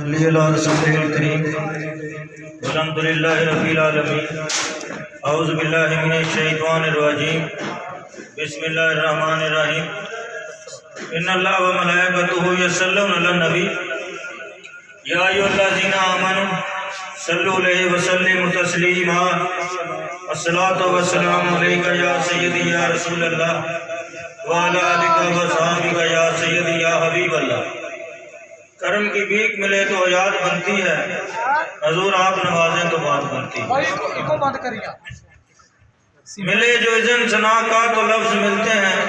صلی اللہ رسول الکریم الحمد للہ رب العالمین اعوذ باللہ من الشیطان الرجیم بسم اللہ الرحمن الرحیم ان اللہ و ملائکتہ یصلون علی النبی یا ایھا الذین آمنوا صلوا علیہ وسلموا تسلیما الصلاۃ والسلام علیک یا سیدی یا رسول اللہ وعلی آلک و صحابک یا سیدی یا حبیب اللہ۔ کرم کی بھیک ملے تو حیات بنتی ہے، حضور آپ نوازیں تو بات بنتی ہے۔ ملے جو اذن ثنا کا تو لفظ ملتے ہیں،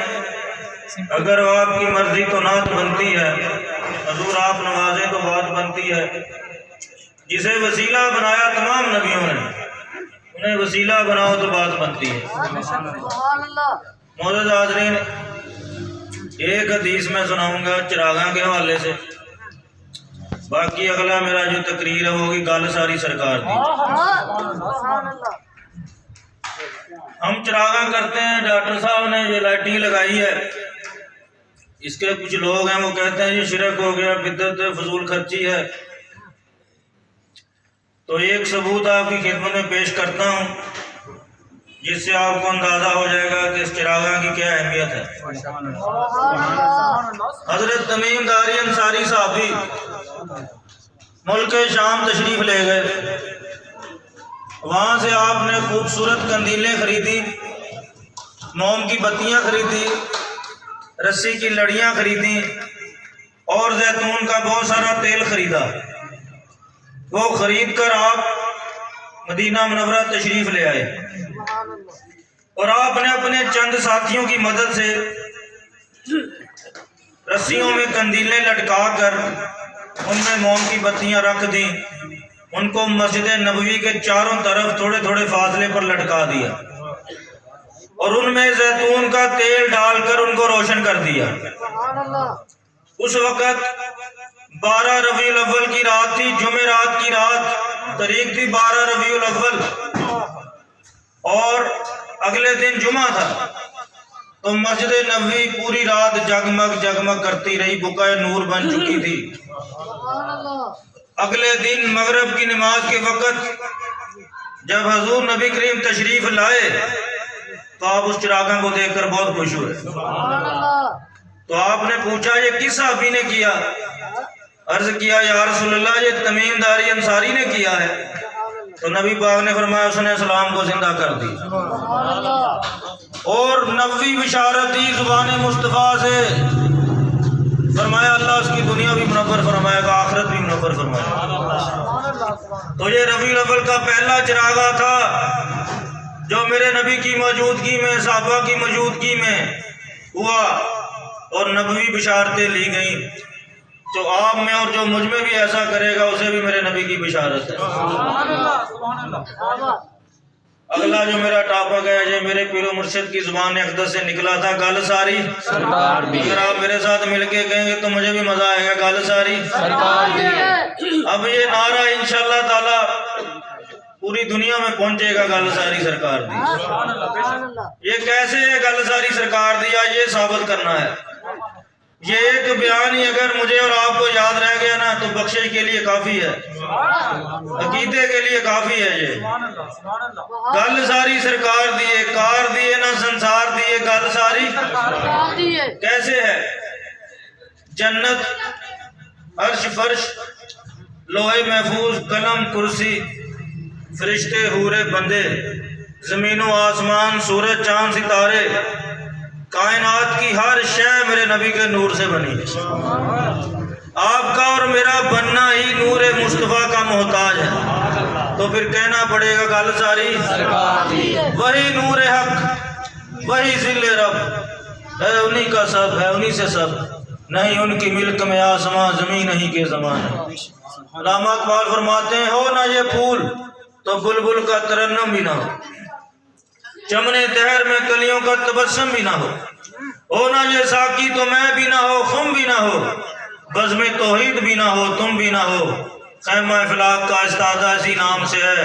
اگر آپ کی مرضی تو نعت بنتی ہے، حضور آپ نوازیں تو بات بنتی ہے۔ جسے وسیلہ بنایا تمام نبیوں نے، انہیں وسیلہ بناؤ تو بات بنتی ہے۔ معزز حاضرین، ایک حدیث میں سناؤں گا چراغاں کے حوالے سے، باقی اگلا میرا جو تقریر ہے وہ ہوگی گل ساری سرکار دی۔ ہم چراغاں کرتے ہیں، ڈاکٹر صاحب نے یہ لائٹنگ لگائی ہے، اس کے کچھ لوگ ہیں وہ کہتے ہیں یہ شرک ہو گیا، بدعت فضول خرچی ہے۔ تو ایک ثبوت آپ کی خدمت میں پیش کرتا ہوں جس سے آپ کو اندازہ ہو جائے گا کہ اس چراغاں کی کیا اہمیت ہے۔ حضرت تمیم داری انصاری صحابی ملک شام تشریف لے گئے، وہاں سے آپ نے خوبصورت قندیلیں خریدی، موم کی بتیاں خریدی، رسی کی لڑیاں خریدی اور زیتون کا بہت سارا تیل خریدا۔ وہ خرید کر آپ مدینہ منورہ تشریف لے آئے اور آپ نے اپنے چند ساتھیوں کی مدد سے رسیوں میں قندیلیں لٹکا کر ان میں موم کی بتیاں رکھ دیں، ان کو مسجد نبوی کے چاروں طرف تھوڑے تھوڑے فاصلے پر لٹکا دیا اور ان میں زیتون کا تیل ڈال کر ان کو روشن کر دیا۔ اس وقت 12 ربیع الاول کی رات تھی، جمعرات کی رات، تاریخ تھی 12 ربیع الاول اور اگلے دن جمعہ تھا۔ تو مسجد نبوی پوری رات جگمگ جگمگ کرتی رہی، بقعہ نور بن چکی تھی۔ اگلے دن مغرب کی نماز کے وقت جب حضور نبی کریم تشریف لائے تو آپ اس چراغاں کو دیکھ کر بہت خوش ہوئے۔ تو آپ نے پوچھا یہ کس صحابی نے کیا؟ عرض کیا یا رسول اللہ یہ تمیم داری انصاری نے کیا ہے۔ تو نبی پاک نے فرمایا اس نے اسلام کو زندہ کر دی اور نبوی بشارت دی زبان مصطفیٰ سے، فرمایا اللہ اس کی دنیا بھی منور فرمائے گا، آخرت بھی منور فرمائے گا۔ تو یہ ربیع الاول کا پہلا چراغا تھا جو میرے نبی کی موجودگی میں، صحابہ کی موجودگی میں ہوا اور نبوی بشارتیں لی گئیں۔ تو آپ میں اور جو مجھ میں بھی ایسا کرے گا اسے بھی میرے نبی کی بشارت ہے۔ اگلا جو میرا ٹاپک ہے یہ میرے پیر و مرشد کی زبان اقدس سے نکلا تھا، گل ساری سرکار دی۔ اگر آپ میرے ساتھ مل کے کہیں گے تو مجھے بھی مزہ آئے گا، گل ساری سرکار دی۔ اب یہ نعرہ انشاءاللہ تعالی پوری دنیا میں پہنچے گا، گل ساری سرکار دی۔ یہ کیسے ہے گل ساری سرکار دیا، یہ ثابت کرنا ہے۔ یہ ایک بیان ہی اگر مجھے اور آپ کو یاد رہ گیا نا تو بخشش کے لیے کافی ہے، عقیدے کے لیے کافی ہے۔ یہ گل ساری سرکار دیے، کار دیے نہ سنسار دیے، گل ساری کیسے ہے؟ جنت، عرش فرش، لوح محفوظ، قلم کرسی، فرشتے حور بندے، زمین و آسمان، سورج چاند ستارے، کائنات کی ہر شے میرے نبی کے نور سے بنی۔ آپ کا اور میرا بننا ہی نور مصطفیٰ کا محتاج ہے۔ تو پھر کہنا پڑے گا گل ساری وہی نور حق، وہی ذل رب ہے، انہی کا سب ہے، انہی سے سب، نہیں ان کی ملک میں آسمان زمین نہیں کے زمان ہے۔ علامہ اقبال فرماتے ہیں ہو نہ یہ پھول تو بلبل کا ترنم بھی نہ ہو، چمنے دہر میں کلیوں کا تبسم بھی نہ ہو نہ یہ ساقی تو میں بھی نہ ہو، خم بھی نہ ہو، بزم توحید بھی نہ ہو، تم بھی نہ ہو، خیمہ افلاک کا استادہ اسی نام سے ہے،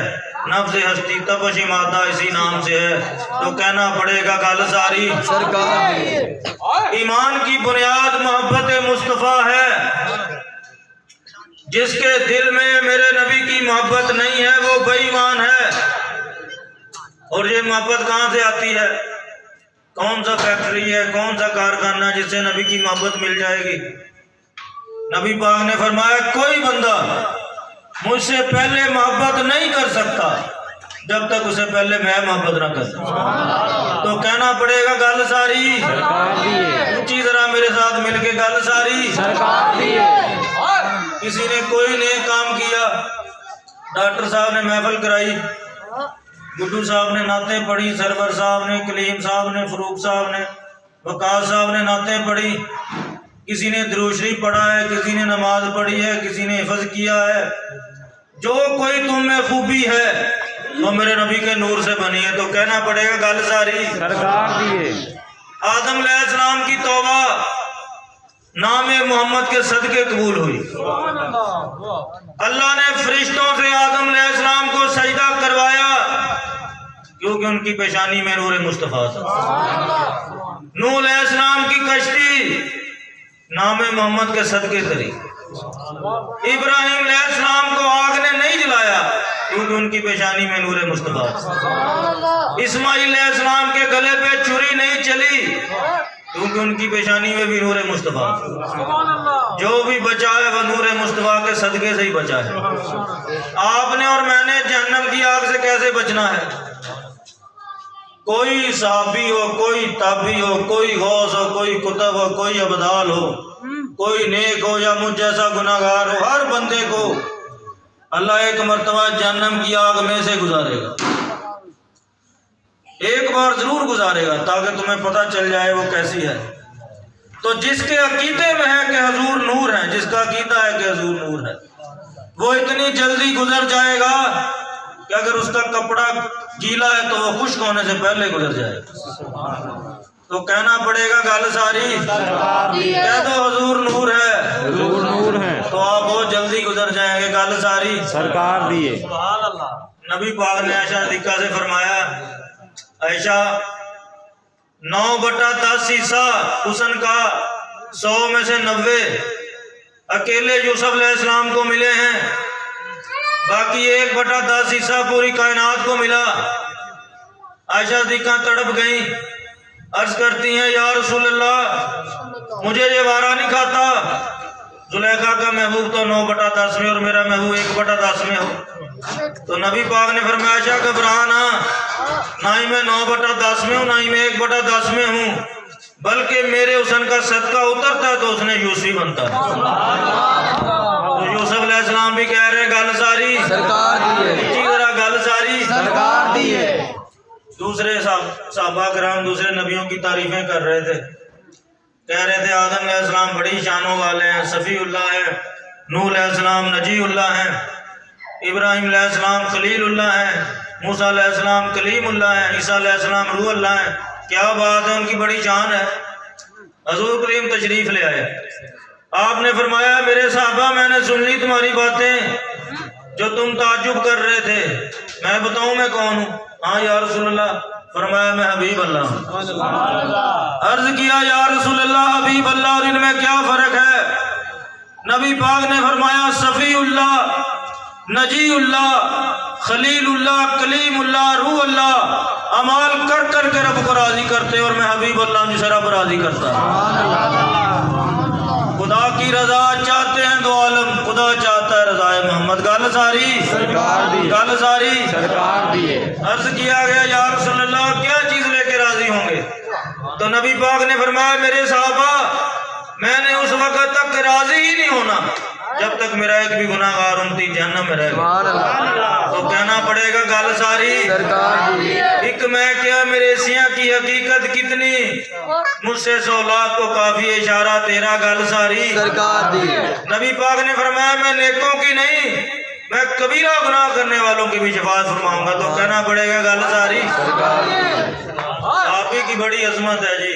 نفس ہستی تپش مادہ اسی نام سے ہے۔ تو کہنا پڑے گا گل ساری سرکار۔ ایمان کی بنیاد محبت مصطفیٰ ہے، جس کے دل میں میرے نبی کی محبت نہیں ہے وہ بے ایمان ہے۔ اور یہ محبت کہاں سے آتی ہے؟ کون سا فیکٹری ہے، کون سا کارخانہ جس سے نبی کی محبت مل جائے گی؟ نبی پاک نے فرمایا کوئی بندہ مجھ سے پہلے محبت نہیں کر سکتا جب تک اسے پہلے میں محبت نہ کرتا۔ تو کہنا پڑے گا گل ساری، اونچی ذرا میرے ساتھ مل کے گل ساری۔ کسی نے کوئی نیک کام کیا، ڈاکٹر صاحب نے محفل کرائی، گڈو صاحب نے نعتیں پڑھی، سرور صاحب نے، کلیم صاحب نے، فروخ صاحب نے، وقاص صاحب نے نعتیں پڑھی، کسی نے درود شریف پڑھا ہے، کسی نے نماز پڑھی ہے، کسی نے حفظ کیا ہے۔ جو کوئی تم میں خوبی ہے وہ میرے نبی کے نور سے بنی ہے۔ تو کہنا پڑے گا گل ساری۔ آدم علیہ السلام کی توبہ نام محمد کے صدقے قبول ہوئی۔ اللہ نے فرشتوں سے آدم علیہ السلام کو سجدہ کروایا کیونکہ ان کی پیشانی میں نور مصطفیٰ تھا۔ نوح علیہ السلام کی کشتی نام محمد کے صدقے تری۔ ابراہیم علیہ السلام کو آگ نے نہیں جلایا کیونکہ ان کی پیشانی میں نور مصطفیٰ تھا۔ اسماعیل علیہ السلام کے گلے پہ چھری نہیں چلی کیونکہ ان کی پیشانی میں بھی نور مصطفیٰ تھا۔ جو بھی بچا ہے وہ نور مصطفیٰ کے صدقے سے ہی بچا ہے۔ آپ نے اور میں نے جہنم کی آگ سے کیسے بچنا ہے؟ کوئی صحابی ہو، کوئی تابعی ہو، کوئی غوث ہو، کوئی کتب ہو، کوئی ابدال ہو، کوئی نیک ہو یا مجھ جیسا گناہگار ہو، ہر بندے کو اللہ ایک مرتبہ جہنم کی آگ میں سے گزارے گا۔ ایک بار ضرور گزارے گا تاکہ تمہیں پتہ چل جائے وہ کیسی ہے۔ تو جس کے عقیدے میں ہے کہ حضور نور ہے، جس کا عقیدہ ہے کہ حضور نور ہے، وہ اتنی جلدی گزر جائے گا کہ اگر اس کا کپڑا گیلا ہے تو وہ خشک ہونے سے پہلے گزر جائے گا۔ تو کہنا پڑے گا گل ساری، کہہ دو حضور نور ہے، تو آپ بہت جلدی گزر جائیں گے۔ گل ساری سرکار دیے۔ نبی پاک نے عائشہ صدیقہ سے فرمایا، عائشہ 9/10 حصہ حسن کا 100 میں سے 90 اکیلے یوسف علیہ السلام کو ملے ہیں، باقی 1/10 حصہ پوری کائنات کو ملا۔ عائشہ صدیقہ تڑپ گئیں، عرض کرتی ہیں یا رسول اللہ مجھے یہ وارا نہیں کھاتا، زلیخا کا محبوب تو 9/10 میں اور میرا محبوب 1/10 میں ہو۔ تو نبی پاک نے فرمایا عائشہ گھبرانا، نہ ہی میں 9/10 میں ہوں نہ ہی میں 1/10 میں ہوں، بلکہ میرے حسن کا صدقہ اترتا تو اس نے یوسفی بنتا۔ تو یوسف علیہ السلام بھی کہہ رہے گل ساری سرکار دیے، ذرا گل ساری سرکار دیے۔ دوسرے صحابہ کرام دوسرے نبیوں کی تعریفیں کر رہے تھے، کہہ رہے تھے آدم علیہ السلام بڑی شانوں والے ہیں، صفی اللہ ہیں، نوح علیہ السلام نجی اللہ ہیں، ابراہیم علیہ السلام خلیل اللہ ہیں، موسیٰ علیہ السلام کلیم اللہ ہیں، عیسیٰ علیہ السلام روح اللہ ہیں۔ کیا بات ہے، ان کی بڑی شان ہے۔ حضور کریم تشریف لے آئے، آپ نے فرمایا میرے صحابہ میں نے سن لی تمہاری باتیں جو تم تعجب کر رہے تھے، میں بتاؤں میں کون ہوں؟ ہاں یا رسول اللہ۔ فرمایا میں حبیب اللہ ہوں۔ عرض کیا یا رسول اللہ حبیب اللہ اور ان میں کیا فرق ہے؟ نبی پاک نے فرمایا صفی اللہ، نجی اللہ، خلیل اللہ، کلیم اللہ، روح اللہ، اعمال کر کر کے رب کو راضی کرتے، اور میں حبیب اللہ ہوں جسے رب راضی کرتا ہے۔ خدا کی رضا چاہتے ہیں دو عالم، خدا چاہتا ہے رضا محمد۔ گل ساری گل ساری سرکار دیے۔ عرض کیا گیا یا رسول اللہ کیا چیز لے کے راضی ہوں گے؟ تو نبی پاک نے فرمایا میرے صحابہ میں نے اس وقت تک راضی ہی نہیں ہونا جب تک میرا ایک بھی گناہگار امتی جہنم میں رہے گا۔ تو کہنا پڑے گا گل ساری ایک میں کیا میرے سیاں کی حقیقت کتنی، مجھ سے 100 لاکھ کو کافی اشارہ تیرا۔ گل ساری نبی پاک نے فرمایا میں نیکوں کی نہیں میں کبیرہ گناہ کرنے والوں کی بھی شفاعت فرماؤں گا۔ تو کہنا پڑے گا گل ساری۔ آپ ہی کی بڑی عظمت ہے جی،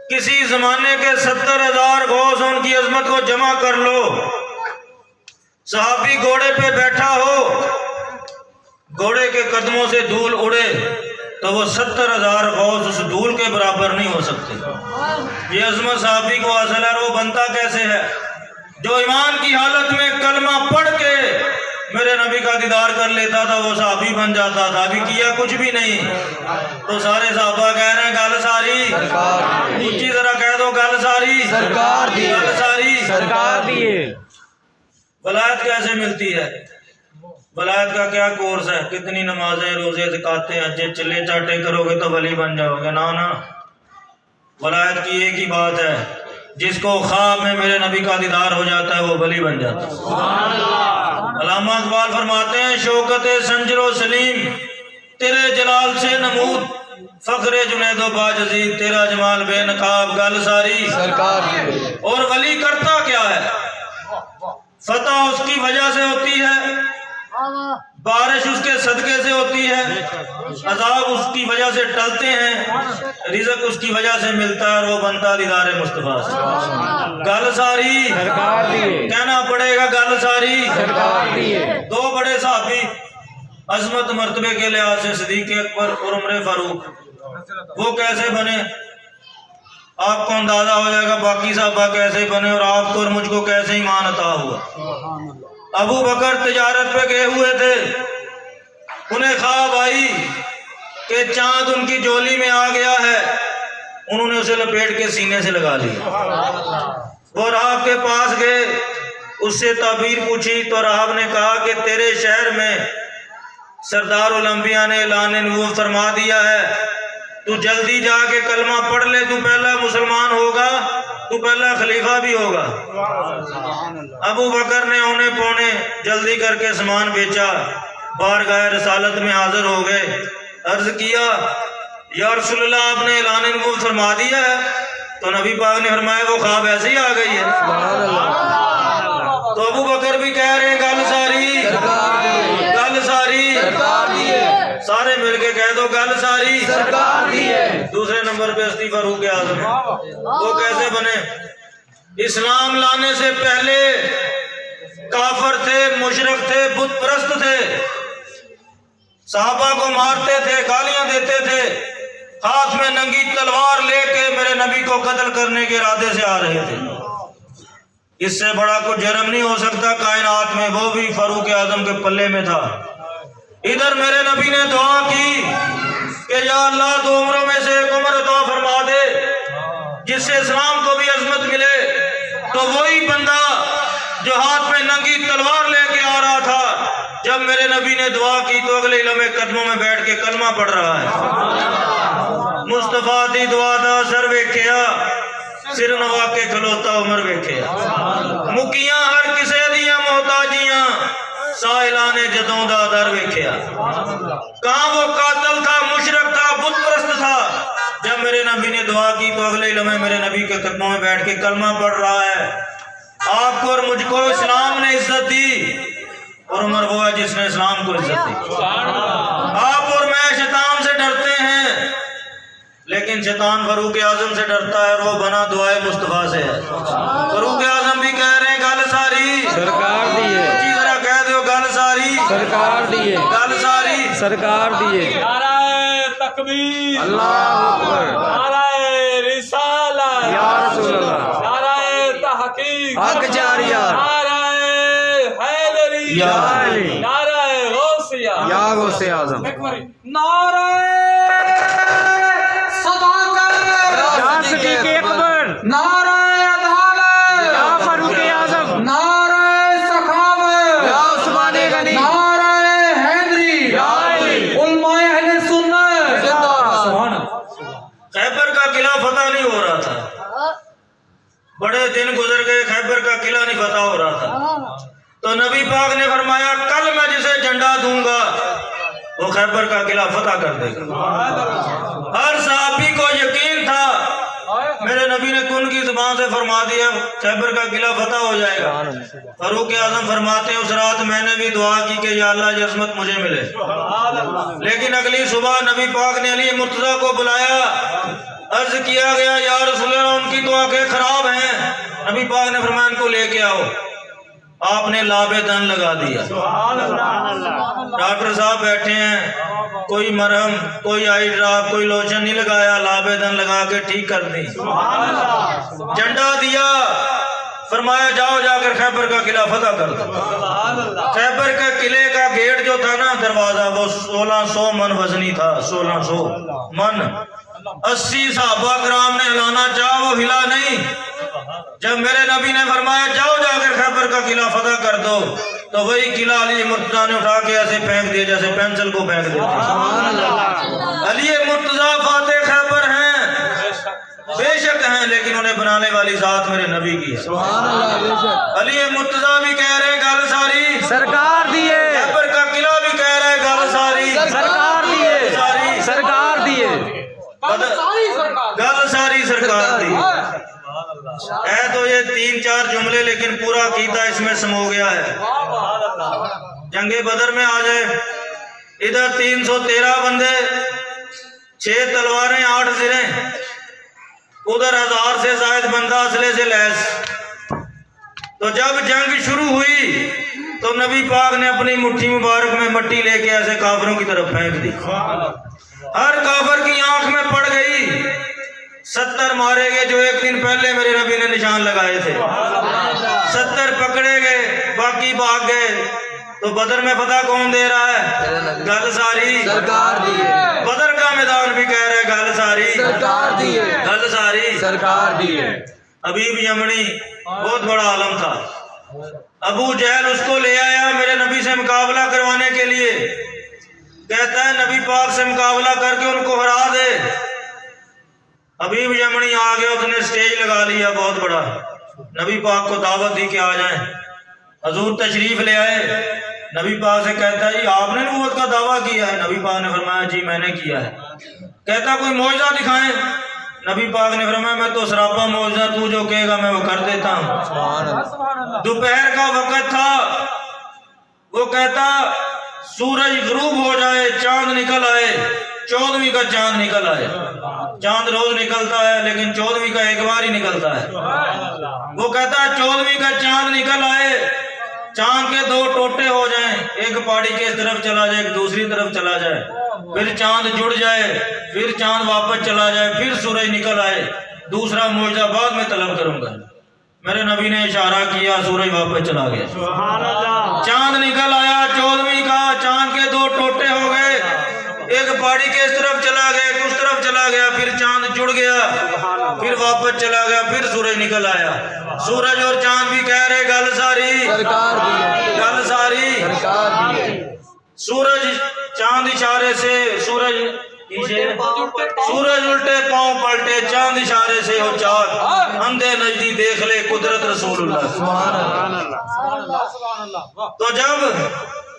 کسی زمانے کے 70,000 غوث ان کی عظمت کو جمع کر لو، صحابی گھوڑے پہ بیٹھا ہو، گھوڑے کے قدموں سے دھول اڑے تو وہ 70,000 غوث اس دھول کے برابر نہیں ہو سکتے۔ یہ عظمت صحابی کو حاصل ہے، وہ بنتا کیسے ہے؟ جو ایمان کی حالت میں کلمہ پڑھ کے میرے نبی کا دیدار کر لیتا تھا وہ صحابی بن جاتا تھا. ابھی کیا کچھ بھی نہیں. تو سارے صحابہ کہہ رہے ہیں گل ساری اونچی ذرا کہہ دو گل ساری گل ساری سرکار دیے. ولایت کیسے ملتی ہے؟ ولایت کا کیا کورس ہے؟ کتنی نمازیں روزے زکاتیں حج چلے چاٹے کرو گے تو ولی بن جاؤ گے؟ نا. ولایت کی ایک ہی بات ہے، جس کو خواب میں میرے نبی کا دیدار ہو جاتا ہے وہ ولی بن جاتا ہے. علامہ اقبال فرماتے ہیں شوکت سنجر و سلیم تیرے جلال سے نمود، فخر جنید و باجزید تیرا جمال بے نقاب. گل ساری سرکار دیے. اور ولی کرتا کیا ہے؟ فتح اس کی وجہ سے ہوتی ہے، بارش اس کے صدقے سے ہوتی ہے، عذاب اس کی وجہ سے ٹلتے ہیں، رزق اس کی وجہ سے ملتا ہے، اور وہ بنتا دیدار مصطفیٰ سے. گل ساری سرکار دیے. کہنا پڑے گا گل ساری. سرکار دیے. دو بڑے صحابی عظمت مرتبے کے لحاظ سے صدیق اکبر اور عمر فاروق، وہ کیسے بنے آپ کو اندازہ ہو جائے گا. باقی صحابہ کیسے بنے اور آپ کو اور مجھ کو کیسے ایمان عطا ہوا. ابو بکر تجارت پہ گئے ہوئے تھے، انہیں خواب آئی کہ چاند ان کی جولی میں آ گیا ہے. انہوں نے اسے لپیٹ کے سینے سے لگا لیا اور راہب کے پاس گئے، اس سے تعبیر پوچھی تو راہب نے کہا کہ تیرے شہر میں سردار الانبیاء نے اعلان نبوت فرما دیا ہے، تو جلدی جا کے کلمہ پڑھ لے، تو پہلا مسلمان ہوگا، تو پہلا خلیفہ بھی ہوگا. ابو بکر نے اونے پونے جلدی کر کے سامان بیچا، بارگاہ رسالت میں حاضر ہو گئے. عرض کیا یا رسول اللہ آپ نے اعلان نبوت فرما دیا ہے؟ تو نبی پاک نے فرمایا وہ خواب ایسے ہی آ گئی ہے. تو ابو بکر بھی کہہ رہے ہیں گل ساری گل ساری سارے مل کے کہہ دو گل ساری سرکار دیے. دوسرے نمبر پہ ہستی فاروق اعظم، وہ کیسے بنے؟ اسلام لانے سے پہلے کافر تھے، مشرک تھے، بت پرست تھے، صحابہ کو مارتے تھے، گالیاں دیتے تھے، ہاتھ میں ننگی تلوار لے کے میرے نبی کو قتل کرنے کے ارادے سے آ رہے تھے. اس سے بڑا کوئی جرم نہیں ہو سکتا کائنات میں، وہ بھی فاروق اعظم کے پلے میں تھا. ادھر میرے نبی نے دعا کی کہ یا اللہ دو عمروں میں سے ایک عمر عطا فرما دے جس سے اسلام کو بھی عظمت ملے. تو وہی بندہ جو ہاتھ میں ننگی تلوار لے کے آ رہا تھا، جب میرے نبی نے دعا کی تو اگلے لمحے قدموں میں بیٹھ کے کلمہ پڑھ رہا ہے. مصطفیٰ دی دعا دا اثر ویکھیا، سر نوا کے کھلوتا عمر ویکھیا. مکیاں ہر کسے دیاں محتاجیاں، سائلان جدوں دا در ویکھیا. کہاں وہ قاتل تھا، مشرک تھا، بت پرست تھا، جب میرے نبی نے دعا کی تو اگلے لمحے میرے نبی کے قدموں میں بیٹھ کے کلمہ پڑھ رہا ہے. آپ کو اور مجھ کو اسلام نے عزت دی، اور عمر وہ ہے جس نے اسلام کو عزت دی. آپ اور میں شیطان سے ڈرتے ہیں، لیکن شیطان فاروق اعظم سے ڈرتا ہے، اور وہ بنا دعائے مصطفیٰ سے ہے. فاروق اعظم بھی کہہ رہے ہیں گل ساری سرکار دیے. ذرا کہہ دو گل ساری سرکار دیے. گل ساری سرکار دیے. نعرہ تکبیر، اللہ اکبر. نعرہ رسالت، یا رسول اللہ. نعرہ تحقیق، حق جاریہ. نعرہ حیدری، یا علی. نعرہ غوثیہ، یا غوث اعظم. نعرہ صداقت، یا صدیق اکبر. نعرہ عدالت، یا فاروق اعظم. نعرہ سخاوت، یا عثمان غنی. نعرہ حیدری، یا علی. علماء اہل سنت. زندہ. خیبر کا قلعہ فتح نہیں ہو رہا تھا، بڑے دن گزر گئے، خیبر کا قلعہ نہیں فتح ہو رہا تھا. تو نبی پاک نے فرمایا کل میں جسے جھنڈا دوں گا وہ خیبر کا قلعہ فتح کر دے گا. ہر صحابی کو یقین تھا، میرے نبی نے کن کی زبان سے فرما دیا خیبر کا قلعہ فتح ہو جائے گا. فاروق اعظم فرماتے ہیں اس رات میں نے بھی دعا کی کہ یا اللہ یہ عظمت مجھے ملے. لیکن اگلی صبح نبی پاک نے علی مرتضیٰ کو بلایا، عرض کیا گیا یا رسول اللہ ان کی تو آنکھیں خراب ہیں. نبی پاک نے فرمایا ان کو لے کے آؤ. آپ نے لاب دن لگا دیا. ڈاکٹر صاحب بیٹھے ہیں، کوئی مرہم، کوئی آئی ڈراپ، کوئی لوشن نہیں لگایا، لاب دن لگا کے ٹھیک کر دی. جھنڈا دیا، فرمایا جاؤ جا کر خیبر کا قلعہ فتح کر دو. خیبر کے قلعے کا گیٹ جو تھا نا دروازہ وہ 1600 من وزنی تھا. 1600 من. 80 صحابہ کرام نے ہلانا چاہا وہ ہلا نہیں. جب میرے نبی نے فرمایا جاؤ جا کر خیبر کا قلعہ فتح کر دو تو وہی قلعہ علی مرتضیٰ نے اٹھا کے ایسے پھینک دیا جیسے پینسل کو پھینک دیتے. علی مرتضیٰ فاتح خیبر ہیں بے شک ہیں, لیکن انہیں بنانے والی ذات میرے نبی کی ہے. علی مرتضیٰ بھی کہہ رہے گل ساری سرکار دیے, خیبر کا قلعہ بھی کہہ رہے گل ساری سرکار دیے, ساری سرکار دیے, گل ساری سرکار دی ہے. تو یہ 3-4 جملے لیکن پورا عقیدہ اس میں سمو گیا ہے. جنگ بدر میں آ جائے ادھر 313 بندے, 6 تلواریں 8 زریں, ادھر 1000 سے زائد بندہ اسلحے سے لیس. تو جب جنگ شروع ہوئی تو نبی پاک نے اپنی مٹھی مبارک میں مٹی لے کے ایسے کافروں کی طرف پھینک دی. ہر کافر کی آنکھ میں پڑ گئی. 70 مارے گئے جو ایک دن پہلے میرے نبی نے نشان لگائے تھے. 70 پکڑے گئے, باقی بھاگ گئے. تو بدر میں فتح کون دے رہا ہے؟ گل ساری سرکار دیے, بدر کا میدان بھی کہہ رہے گل ساری سرکار دیے, گل ساری سرکار دیے. حبیب یمنی بہت بڑا عالم تھا. ابو جہل اس کو لے آیا میرے نبی سے مقابلہ کروانے کے لیے. کہتا ہے نبی پاک سے مقابلہ کر کے ان کو ہرا دے. حبیب یمنی آ گیا, اس نے سٹیج لگا لیا بہت بڑا. نبی پاک کو دعوت دی کہ آ جائیں. حضور تشریف لے آئے. نبی پاک سے کہتا ہے آپ نے نبوت کا دعویٰ کیا ہے؟ نبی پاک نے فرمایا جی میں نے کیا ہے. کہتا کوئی معجزہ دکھائیں. نبی پاک نے فرمایا میں تو سراپا معجزہ تو جو کہے گا میں وہ کر دیتا ہوں. دوپہر کا وقت تھا. وہ کہتا سورج غروب ہو جائے, چاند نکل آئے, 14ویں کا چاند نکل آئے. چاند روز نکلتا ہے لیکن 14ویں کا ایک بار ہی نکلتا ہے. وہ کہتا ہے 14ویں کا چاند نکل آئے, چاند کے 2 ٹوٹے ہو جائیں, ایک پہاڑی کے اس طرف چلا جائے ایک دوسری طرف چلا جائے, پھر چاند جڑ جائے, پھر چاند واپس چلا جائے, پھر سورج نکل آئے. دوسرا معجزہ بعد میں طلب کروں گا. میرے نبی نے اشارہ کیا, سورج واپس چلا گیا. چاند نکل آیا 14ویں کا, چاند کے 2 ٹوٹے ہو گئے, ایک پہاڑی کے اس طرف چلا گیا ایک اس طرف چلا گیا, پھر چاند جڑ گیا, پھر واپس چلا گیا, پھر سورج نکل آیا. سورج اور چاند بھی کہہ رہے گل ساری سرکار دیے, گل ساری سرکار دیے. سورج چاند اشارے سے سورج الٹے پاؤں پلٹے, چاند اشارے سے ہو چاک, اندھے نجدی دیکھ لے قدرت رسول اللہ. تو جب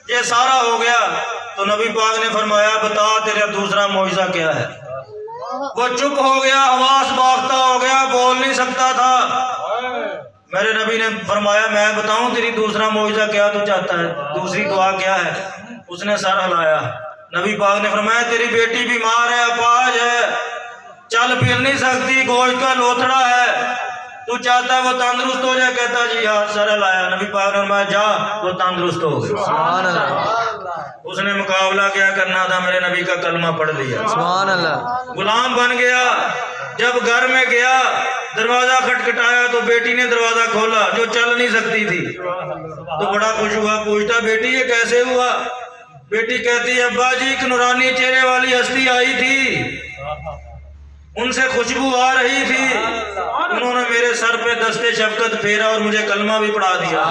یہ سارا ہو گیا تو نبی پاک نے فرمایا بتا تیرا دوسرا معجزہ کیا ہے. وہ چپ ہو گیا, حواس باختہ ہو گیا, بول نہیں سکتا تھا. میرے نبی نے فرمایا میں بتاؤں تیری دوسرا معجزہ کیا تو چاہتا ہے, دوسری دعا کیا ہے؟ اس نے سر ہلایا. نبی پاک نے فرمایا تیری بیٹی بیمار ہے, اپاہج ہے, چل پھر نہیں سکتی, گوشت کا لوتھڑا ہے, تو چاہتا ہے وہ تندرست ہو جائے؟ کہتا جی ہاں. سر ہلایا. نبی پاک نے فرمایا جا وہ تندرست ہو گئی. سبحان اللہ, اس نے مقابلہ کیا کرنا تھا, میرے نبی کا کلمہ پڑھ لیا, سبحان اللہ. غلام بن گیا. جب گھر میں گیا دروازہ کھٹکھٹایا تو بیٹی نے دروازہ کھولا جو چل نہیں سکتی تھی. تو بڑا خوش ہوا, پوچھتا بیٹی یہ کیسے ہوا؟ بیٹی کہتی ہے ابا جی ایک نورانی چہرے والی ہستی آئی تھی, ان سے خوشبو آ رہی تھی, انہوں نے میرے سر پہ دستے شفقت پھیرا اور مجھے کلمہ بھی پڑھا دیا.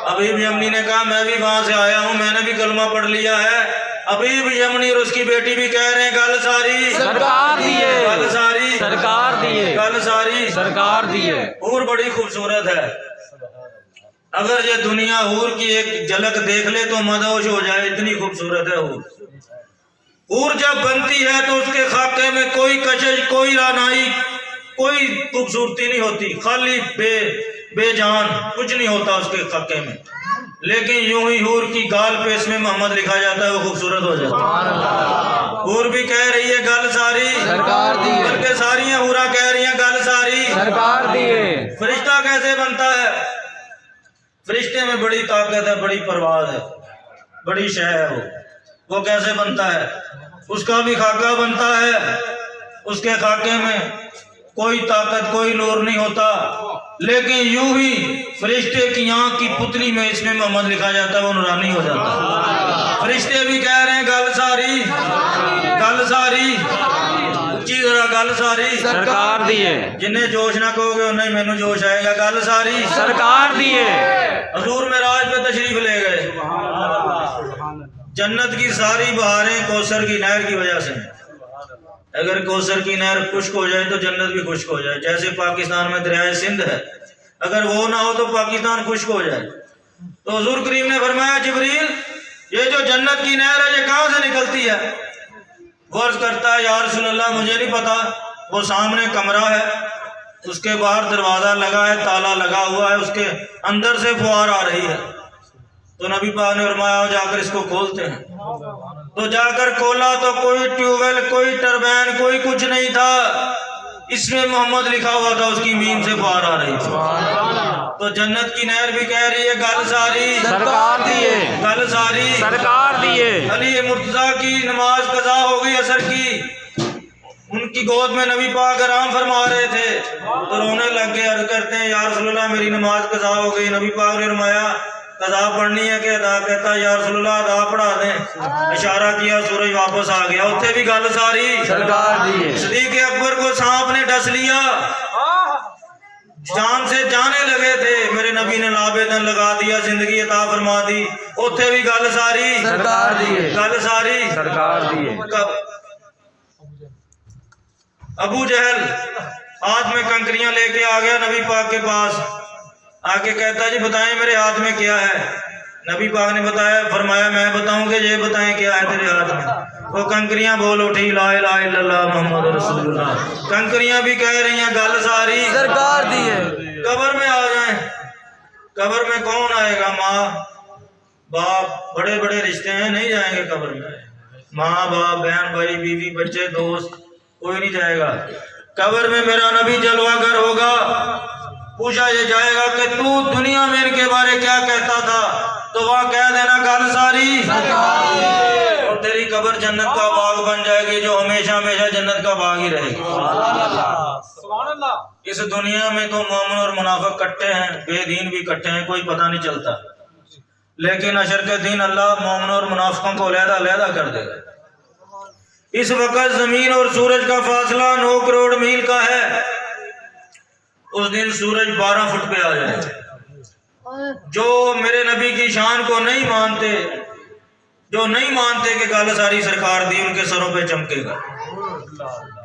حبیب یمنی نے کہا میں بھی وہاں سے آیا ہوں, میں نے بھی کلمہ پڑھ لیا ہے. حبیب یمنی اور اس کی بیٹی بھی کہہ رہے ہیں گل ساری سرکار دیے, گل ساری سرکار دیے, گل ساری سرکار دیے. حور بڑی خوبصورت ہے. اگر یہ دنیا حور کی ایک جھلک دیکھ لے تو مدہوش ہو جائے, اتنی خوبصورت ہے حور. حور جب بنتی ہے تو اس کے خاکے میں کوئی کشش, کوئی رانائی, کوئی خوبصورتی نہیں ہوتی, خالی بے جان, کچھ نہیں ہوتا اس کے خاکے میں. لیکن یوں ہی حور کی گال پہ اس میں محمد لکھا جاتا ہے, وہ خوبصورت ہو جاتا ہے. حور بھی کہہ رہی ہے گل ساری سرکار دیے, بلکہ ساری حورا کہہ رہی ہیں گل ساری سرکار دیے. فرشتہ کیسے بنتا ہے؟ فرشتے میں بڑی طاقت ہے, بڑی پرواز ہے, بڑی شے ہے. وہ کیسے بنتا ہے؟ اس کا بھی خاکہ بنتا ہے, اس کے خاکے میں کوئی طاقت, کوئی نور نہیں ہوتا, لیکن یوں ہی فرشتے کی آنکھ کی پتلی میں اس میں محمد لکھا جاتا ہے، وہ نورانی ہو جاتا ہے۔ فرشتے بھی کہہ رہے ہیں گل ساری، گل ساری، اچھی طرح گل ساری، سرکار دیے، جنہیں جوش نہ کہو گے انہیں مینوں جوش آئے گا، گل ساری۔ سرکار دیے، حضور معراج پہ تشریف لے گئے، جنت کی ساری بہاریں کوثر کی نہر کی وجہ سے، اگر کوثر کی نہر خشک ہو جائے تو جنت بھی خشک ہو جائے، جیسے پاکستان میں دریائے سندھ ہے، اگر وہ نہ ہو تو پاکستان خشک ہو جائے۔ تو حضور کریم نے فرمایا جبریل یہ جو جنت کی نہر ہے یہ کہاں سے نکلتی ہے؟ وہ عرض کرتا ہے یا رسول اللہ مجھے نہیں پتا، وہ سامنے کمرہ ہے، اس کے باہر دروازہ لگا ہے، تالا لگا ہوا ہے، اس کے اندر سے فوار آ رہی ہے۔ تو نبی پاک نے فرمایا جا کر اس کو کھولتے ہیں۔ تو جا کر کھولا تو کوئی ٹیوب ویل، کوئی ٹربین، کوئی کچھ نہیں تھا، اس میں محمد لکھا ہوا تھا، اس کی میم سے فوار آ رہی تھی۔ تو جنت کی نہر بھی کہہ رہی ہے گل ساری، سرکار دیے، گل ساری۔ سرکار دیے، علی مرتضیٰ کی نماز قضا ہو گئی عصر کی، ان کی گود میں نبی پاک آرام فرما رہے تھے تو رونے لگ گئے، عرض کرتے ہیں یا رسول اللہ میری نماز قضا ہو گئی۔ نبی پاک نے فرمایا قضا پڑھنی ہے کہ ادا؟ کہتا یا رسول اللہ ادا پڑھا دیں۔ اشارہ کیا، سورج واپس آ گیا، اتنے بھی گل ساری، سرکار دیے، صدیق اکبر کو سانپ نے ڈس لیا، جان سے جانے لگے تھے، میرے نبی نے لابدن لگا دیا، زندگی عطا فرما دی، اتنے بھی گل ساری، سرکار دیے، گل ساری۔ سرکار دیے، ابو جہل ہاتھ میں کنکریاں لے کے آ گیا نبی پاک کے پاس، آ کے کہتا جی بتائیں میرے ہاتھ میں کیا ہے؟ نبی پاک نے بتایا، فرمایا میں بتاؤں کہ یہ بتائیں کیا ہے تیرے ہاتھ میں؟ وہ کنکریاں بول اٹھی لا الہ الا اللہ محمد رسول اللہ، کنکریاں بھی کہہ رہی ہیں گل ساری، سرکار دیے، قبر میں آ جائیں، قبر میں کون آئے گا؟ ماں باپ، بڑے بڑے رشتے ہیں، نہیں جائیں گے قبر میں، ماں باپ، بہن بھائی، بیوی بچے دوست، کوئی نہیں جائے گا قبر میں۔ میرا نبی جلوہ گر ہوگا، پوچھا یہ جائے گا کہ تو دنیا میں ان کے بارے کیا کہتا تھا؟ تو وہاں کہہ دینا گل ساری، اور تیری قبر جنت کا باغ بن جائے گی، جو ہمیشہ ہمیشہ جنت کا باغ ہی رہے گی۔ اس دنیا میں تو مومن اور منافق کٹے ہیں، بے دین بھی کٹے ہیں، کوئی پتہ نہیں چلتا، لیکن حشر کے دن اللہ مومن اور منافقوں کو علیحدہ علیحدہ کر دے گا۔ اس وقت زمین اور سورج کا فاصلہ 9 کروڑ میل کا ہے، اس دن سورج 12 فٹ پہ آ جائے گا۔ جو میرے نبی کی شان کو نہیں مانتے، جو نہیں مانتے کہ گل ساری سرکار دی، ان کے سروں پہ چمکے گا،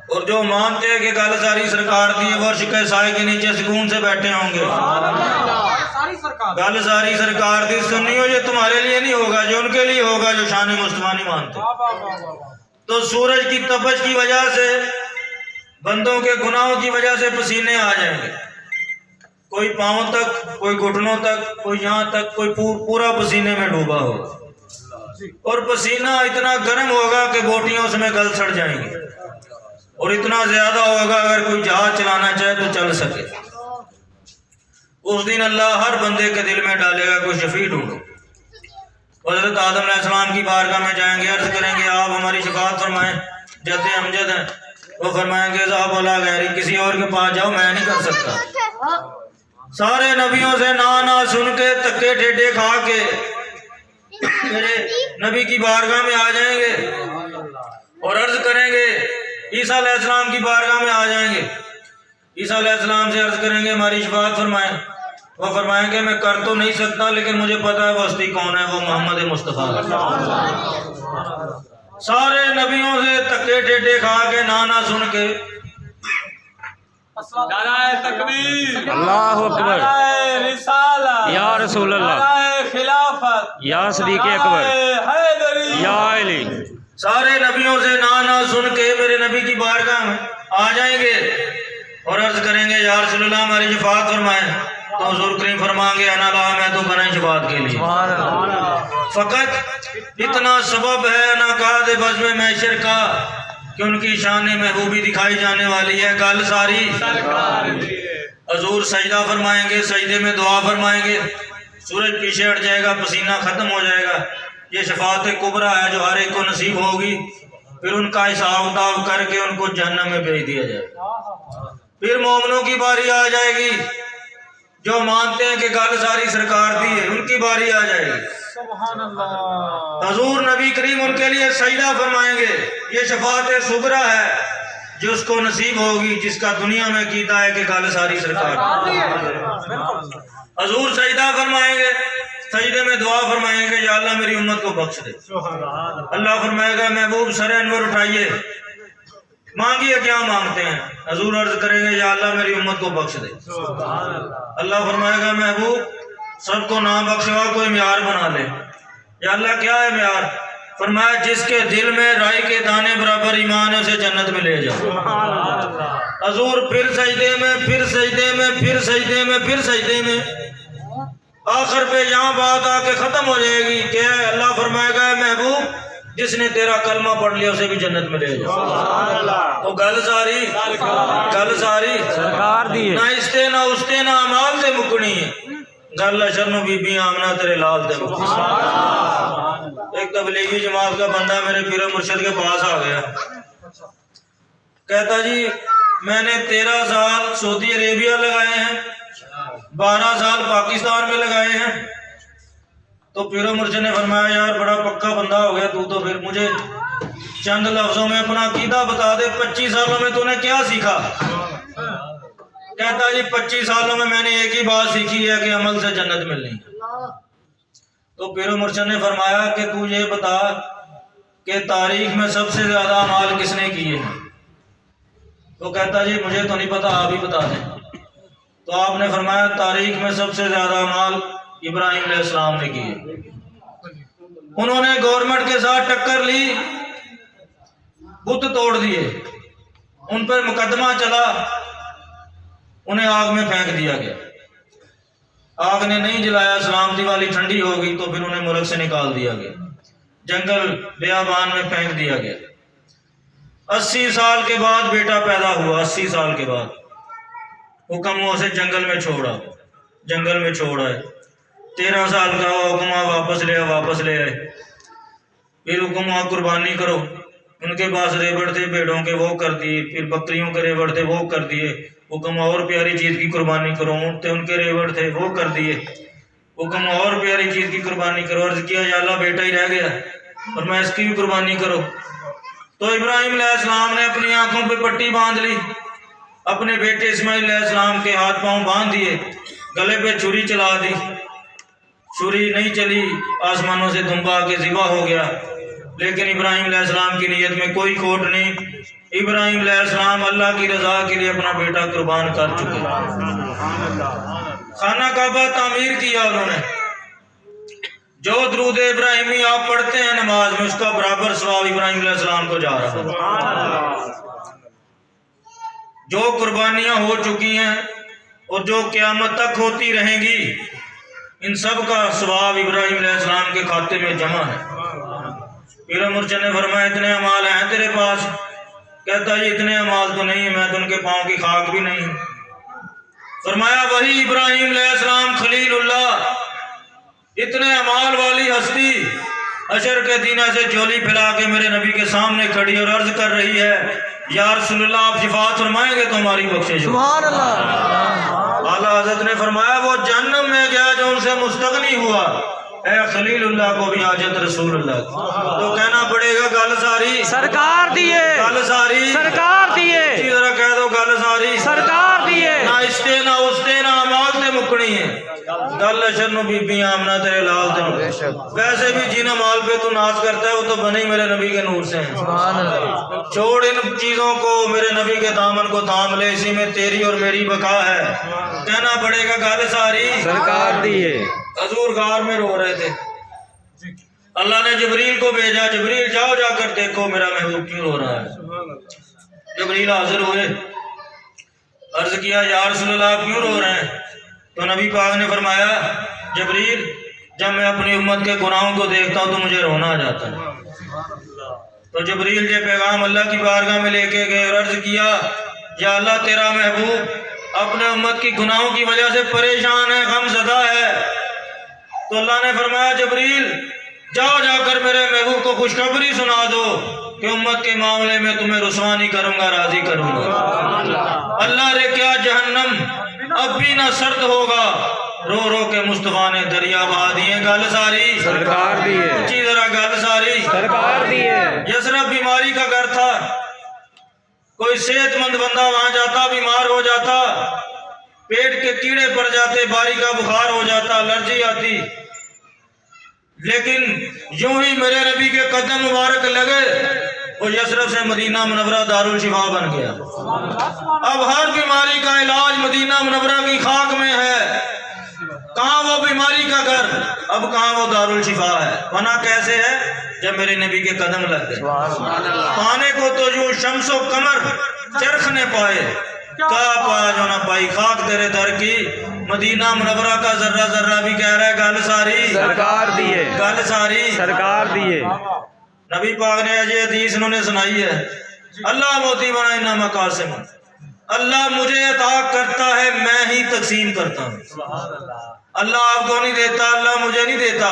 اور جو مانتے ہیں کہ گل ساری سرکار دی وہ عرش کے سائے کے نیچے سکون سے بیٹھے ہوں گے۔ گل ساری سرکار دی سنیو، یہ تمہارے لیے نہیں ہوگا، جو ان کے لیے ہوگا جو شان مصطفیٰ نہیں مانتے۔ تو سورج کی تپش کی وجہ سے، بندوں کے گناہوں کی وجہ سے پسینے آ جائیں گے، کوئی پاؤں تک، کوئی گھٹنوں تک، کوئی یہاں تک، کوئی پورا پسینے میں ڈوبا ہوگا، اور پسینہ اتنا گرم ہوگا کہ بوٹیاں اس میں گل سڑ جائیں گی، اور اتنا زیادہ ہوگا اگر کوئی جہاز چلانا چاہے تو چل سکے۔ اس دن اللہ ہر بندے کے دل میں ڈالے گا کوئی شفیع ڈھونڈو۔ حضرت آدم علیہ السلام کی بارگاہ میں جائیں گے، عرض کریں گے آپ ہماری شفاعت فرمائیں، جد امجد ہیں، وہ فرمائیں گے ذهب ولا غیری، کسی اور کے پاس جاؤ، میں نہیں کر سکتا۔ سارے نبیوں سے نا سن کے، تکے ٹھیڈے کھا کے میرے نبی کی بارگاہ میں آ جائیں گے اور عرض کریں گے، عیسیٰ علیہ السلام کی بارگاہ میں آ جائیں گے، عیسیٰ علیہ السلام سے عرض کریں گے ہماری شفاعت فرمائیں۔ وہ فرمائیں گے میں کر تو نہیں سکتا، لیکن مجھے پتا ہے وہ ہستی کون ہے، وہ محمد مصطفیٰ۔ سارے نبیوں سے تکے ٹیٹے کھا کے، نانا سن کے، نعرہ تکبیر، اللہ اکبر، نعرہ رسالت، یا رسول اللہ، نعرہ خلافت، یا صدیق اکبر، نعرہ حیدری، یا علی، سارے نبیوں سے نا سن کے میرے نبی کی بارگاہ میں آ جائیں گے اور عرض کریں گے یا رسول اللہ ہماری شفاعت فرمائیں۔ تو حضور کریم فرمائیں گے انا لا، میں تو بنا شفاعت کے لیے، فقط اتنا سبب ہے انعقاد بزم محشر کا کہ ان کی شان محبوبی دکھائی جانے والی ہے، گل ساری۔ حضور سجدہ فرمائیں گے، سجدے میں دعا فرمائیں گے، سورج پیچھے ہٹ جائے گا، پسینہ ختم ہو جائے گا، یہ شفاعت کبریٰ ہے جو ہر ایک کو نصیب ہوگی۔ پھر ان کا حساب کتاب کر کے ان کو جہنم میں بھیج دیا جائے گا۔ پھر مومنوں کی باری آ جائے گی، جو مانتے ہیں کہ گل ساری سرکار دی ہے ان کی باری آ جائے گی. حضور نبی کریم ان کے لیے سجدہ فرمائیں گے. یہ شفاعت صغریٰ ہے جس کو نصیب ہوگی جس کا دنیا میں کیتا ہے کہ گل ساری سرکار. حضور سجدہ فرمائیں گے, سجدے میں دعا فرمائیں گے یا اللہ میری امت کو بخش دے. اللہ فرمائے گا محبوب سر انور اٹھائیے, مانگیے کیا مانگتے ہیں. حضور عرض کریں گے یا اللہ میری امت کو بخش دے. اللہ فرمائے گا محبوب سب کو نہ بخشوا, کوئی معیار بنا لے. یا اللہ کیا ہے معیار؟ فرمایا جس کے دل میں رائی کے دانے برابر ایمان ہے اسے جنت میں لے جاؤ. حضور پھر سجدے میں, پھر سجدے میں, پھر سجدے میں, پھر سجدے میں, آخر پہ یہاں بات آ کے ختم ہو جائے گی کہ اللہ فرمائے گا محبوب جس نے تیرا کلمہ پڑھ لیا اسے بھی جنت میں لے جاؤ. تو گل ساری سرکار دی ہے. نہ استے نہ استے نہ امال تے مکنی ہے. گل اشر نو بی بی آمنہ تیرے لال تے مکنی. ایک تبلیغی جماعت کا بندہ میرے پیر مرشد کے پاس آ گیا, کہتا جی میں نے 13 سال سعودی عربیہ لگائے ہیں, 12 سال پاکستان میں لگائے ہیں. تو پیر مرشد نے فرمایا یار بڑا پکا بندہ ہو گیا تو پھر مجھے چند لفظوں میں اپنا عقیدہ بتا دے, 25 سالوں میں تو نے کیا سیکھا؟ کہتا جی 25 سالوں میں نے ایک ہی بات سیکھی ہے کہ عمل سے جنت ملنی. تو پیر مرشد نے فرمایا کہ تو یہ بتا کہ تاریخ میں سب سے زیادہ اعمال کس نے کیے ہیں؟ تو کہتا جی مجھے تو نہیں پتا, آپ ہی بتا دیں. تو آپ نے فرمایا تاریخ میں سب سے زیادہ اعمال ابراہیم علیہ السلام نے کیے. انہوں نے گورنمنٹ کے ساتھ ٹکر لی, بت توڑ دیے, ان پر مقدمہ چلا, انہیں آگ میں پھینک دیا گیا. آگ نے نہیں جلایا, سلامتی والی ٹھنڈی ہو گئی تو پھر انہیں ملک سے نکال دیا گیا, جنگل بیابان میں پھینک دیا گیا. 80 سال کے بعد بیٹا پیدا ہوا, 80 سال کے بعد حکم ہوا اسے جنگل میں چھوڑا ہے. 13 سال کا حکم ہوا واپس لے آئے. پھر حکم ہوا قربانی کرو, ان کے پاس ریوڑ تھے بھیڑوں کے وہ کر دیے, پھر بکریوں کے ریوڑ تھے وہ کر دیے. حکم اور پیاری چیز کی قربانی کرو, اونٹ تھے ان کے ریوڑ تھے وہ کر دیے. حکم اور پیاری چیز کی قربانی کرو. عرض کیا یا اللہ بیٹا ہی رہ گیا اور میں اس کی بھی قربانی کرو. تو ابراہیم علیہ السلام نے اپنی آنکھوں پہ پٹی باندھ لی, اپنے بیٹے اسماعیل علیہ السلام کے ہاتھ پاؤں باندھ دیے, گلے پہ چھری چلا دی. چھری نہیں چلی, آسمانوں سے دھمبا کے ذبح ہو گیا. لیکن ابراہیم علیہ السلام کی نیت میں کوئی کھوٹ نہیں. ابراہیم علیہ السلام اللہ کی رضا کے لیے اپنا بیٹا قربان کر چکے. خانہ کعبہ تعمیر کیا انہوں نے. جو درود ابراہیمی آپ پڑھتے ہیں نماز میں اس کا برابر ثواب ابراہیم علیہ السلام کو جا رہا ہے. جو قربانیاں ہو چکی ہیں اور جو قیامت تک ہوتی رہیں گی ان سب کا ثواب ابراہیم علیہ السلام کے کھاتے میں جمع ہے. پیر مرشد نے فرمایا اتنے اعمال ہیں تیرے پاس؟ کہتا ہے اتنے اعمال تو نہیں, میں تو ان کے پاؤں کی خاک بھی نہیں. فرمایا وہی ابراہیم علیہ السلام خلیل اللہ, اتنے اعمال والی ہستی عشر کے دینہ سے جولی پھیلا کے میرے نبی کے سامنے کھڑی اور عرض کر رہی ہے یا رسول اللہ آپ شفاعت فرمائیں گے تو ہماری بخشش. سبحان اللہ. اعلیٰ حضرت نے فرمایا وہ جہنم میں گیا جو ان سے مستغنی ہوا, اے خلیل اللہ کو بھی حاجت رسول اللہ. تو کہنا پڑے گا گل ساری سرکار دیے, گل ساری سرکار دیے, اسی طرح کہہ دو گل ساری سرکار دیے. نہ استے نہ استے نہ امال تے مکڑی ہے. گل اشر نو بی بی آمنہ تیرے لال تے مکڑی. ویسے بھی جن امال پہ تو ناز کرتا ہے وہ تو بنے ہی میرے نبی کے نور سے ہیں. چھوڑ ان چیزوں کو, میرے نبی کے دامن کو تھام لے, اسی میں تیری اور میری بقا ہے. کہنا پڑے گا گل ساری سرکار دیے. حضور غار میں رو رہے تھے, اللہ نے جبریل کو بھیجا, جبریل جاؤ جا کر دیکھو میرا محبوب کیوں رو رہا ہے. جبریل حاضر ہوئے, عرض کیا یا رسول اللہ آپ کیوں رو رہے ہیں؟ تو نبی پاک نے فرمایا جبریل جب میں اپنی امت کے گناہوں کو دیکھتا ہوں تو مجھے رونا آ جاتا ہے. تو جبریل یہ پیغام اللہ کی بارگاہ میں لے کے گئے اور عرض کیا یا اللہ تیرا محبوب اپنے امت کی گناہوں کی وجہ سے پریشان ہے, غم زدہ ہے. تو اللہ نے فرمایا جبریل جاؤ جا کر میرے محبوب کو خوشخبری سنا دو کہ امت کے معاملے میں تمہیں رسوا نہیں کروں گا, راضی کروں گا. اللہ نے کیا جہنم اب بھی نہ سرد ہوگا، رو رو کے مصطفیٰ نے دریا بہا دیے، گل ساری سرکار دی ہے، اونچی ذرا گل ساری سرکار دی ہے، یسرف بیماری کا گھر تھا، کوئی صحت مند بندہ وہاں جاتا بیمار ہو جاتا، پیٹ کے کیڑے پڑ جاتے، باری کا بخار ہو جاتا، الرجی آتی، لیکن یوں ہی میرے نبی کے قدم مبارک لگے، وہ یسرف سے مدینہ منورہ دارالشفا بن گیا۔ اب ہر بیماری کا علاج مدینہ منورہ کی خاک میں ہے، کہاں وہ بیماری کا گھر، اب کہاں وہ دارالشفا ہے، بنا کیسے ہے؟ جب میرے نبی کے قدم لگ گئے، پانے کو تو یوں شمس و قمر چرخ نے پائے، کہا پایا جو نہ پائی، خاک تیرے در کی، مدینہ منورہ کا ذرہ ذرہ بھی کہہ رہا ہے گل ساری سرکار دی ہے، گل ساری سرکار دی ہے، نبی پاک نے یہ حدیث انہوں نے سنائی ہے، اللہ موتی بنا انہا مقاسم، اللہ مجھے عطا کرتا ہے میں ہی تقسیم کرتا ہوں، اللہ آپ کو نہیں دیتا، اللہ مجھے نہیں دیتا،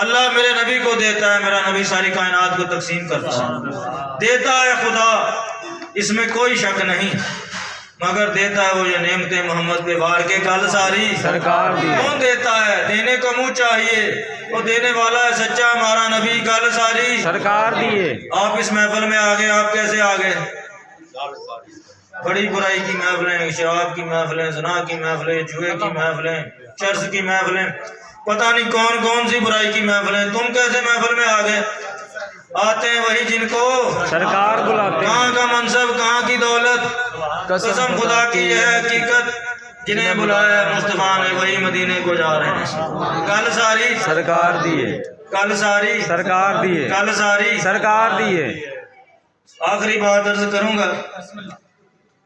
اللہ میرے نبی کو دیتا ہے، میرا نبی ساری کائنات کو تقسیم کرتا ہے، دیتا ہے خدا، اس میں کوئی شک نہیں، مگر دیتا ہے وہ یہ نعمت محمد پہ وار کے، گل ساری سرکار دی ہے، کون دیتا ہے؟ دینے کو منہ چاہیے، وہ دینے والا ہے سچا ہمارا نبی، گل ساری سرکار دی ہے، آپ اس محفل میں آگے، آپ کیسے آگے؟ بڑی برائی کی محفلیں، شراب کی محفلیں، زنا کی محفلیں، جوئے کی محفلیں، چرس کی محفلیں، پتہ نہیں کون کون سی برائی کی محفلیں، تم کیسے محفل میں آگے؟ آتے ہیں وہی جن کو سرکار بلاتے ہیں، کہاں کا منصب، کہاں کی دولت، قسم خدا کی یہ حقیقت، جنہیں بلایا مصطفیٰ نے وہی مدینے کو جا رہے ہیں، گل ساری سرکار دی ہے، گل ساری سرکار دی ہے، گل ساری سرکار دی ہے، آخری بات عرض کروں گا،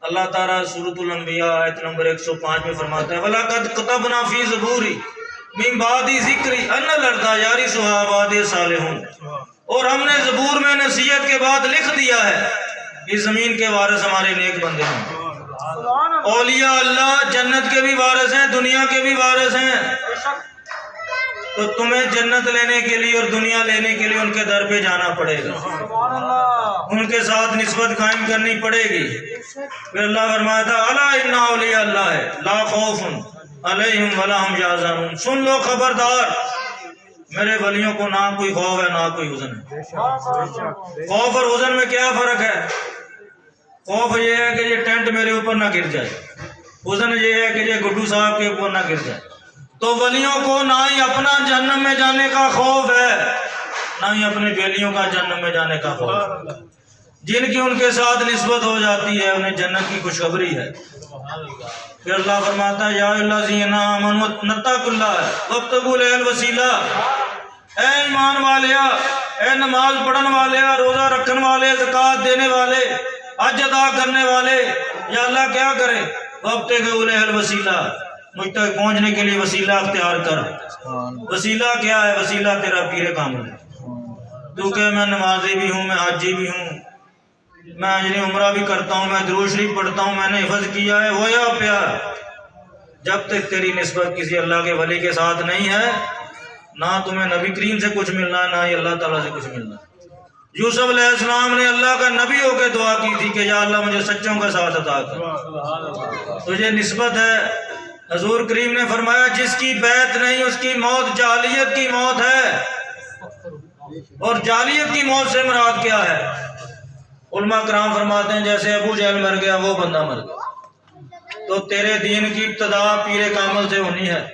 اللہ تعالیٰ سورۃ الانبیاء آیت نمبر 105 میں فرماتا ہے وَلَقَدْ كَتَبْنَا فِي زُبُورِ مِن بَعْدِ ذِكْرِ أَنَّ الْأَرْضَ يَرِثُهَا عِبَادِي الصَّالِحُونَ، اور ہم نے زبور میں نصیحت کے بعد لکھ دیا ہے اس زمین کے وارث ہمارے نیک بندے ہیں، اولیاء اللہ جنت کے بھی وارث ہیں، دنیا کے بھی وارث ہیں، تو تمہیں جنت لینے کے لیے اور دنیا لینے کے لیے ان کے در پہ جانا پڑے گا، ان کے ساتھ نسبت قائم کرنی پڑے گی۔ پھر اللہ فرمایا تھا الا ان اولیاء اللہ ہے لا خوف علیہم ولا هم یحزنون، سن لو خبردار، میرے ولیوں کو نہ کوئی خوف ہے نہ کوئی حزن ہے۔ خوف اور حزن میں کیا فرق ہے؟ خوف یہ ہے کہ یہ ٹینٹ میرے اوپر نہ گر جائے، حزن یہ ہے کہ یہ گڈو صاحب کے اوپر نہ گر جائے۔ تو ولیوں کو نہ ہی اپنا جہنم میں جانے کا خوف ہے، نہ ہی اپنے بیلیوں کا جہنم میں جانے کا خوف ہے، جن کی ان کے ساتھ نسبت ہو جاتی ہے انہیں جنت کی خوشخبری ہے۔ پھر اللہ فرماتا ہے یا الذین آمنوا اتقوا اللہ وابتغوا الیہ الوسیلہ، اے ایمان والے، اے نماز پڑھن والے، روزہ رکھن والے، زکوٰۃ دینے والے، حج ادا کرنے والے، یا اللہ کیا کرے؟ وابتغوا الیہ الوسیلہ، مجھ تک پہنچنے کے لیے وسیلہ اختیار کر۔ وسیلہ کیا ہے؟ وسیلہ تیرا پیر کامل ہے، تو کہ میں نمازی بھی ہوں، میں حاجی بھی ہوں، میں اجری عمرہ بھی کرتا ہوں، میں درود شریف پڑھتا ہوں، میں نے حفظ کیا ہے، وہ یا پیار، جب تک تیری نسبت کسی اللہ کے ولی کے ساتھ نہیں ہے، نہ تمہیں نبی کریم سے کچھ ملنا ہے، نہ ہی اللہ تعالیٰ سے کچھ ملنا ہے۔ یوسف علیہ السلام نے اللہ کا نبی ہو کے دعا کی تھی کہ یا اللہ مجھے سچوں کا ساتھ عطا کر، تجھے نسبت ہے۔ حضور کریم نے فرمایا جس کی بیعت نہیں اس کی موت جاہلیت کی موت ہے، اور جاہلیت کی موت سے مراد کیا ہے؟ علماء کرام فرماتے ہیں جیسے ابو جہل مر گیا وہ بندہ مر گیا، تو تیرے دین کی ابتدا پیر کامل سے ہونی ہے۔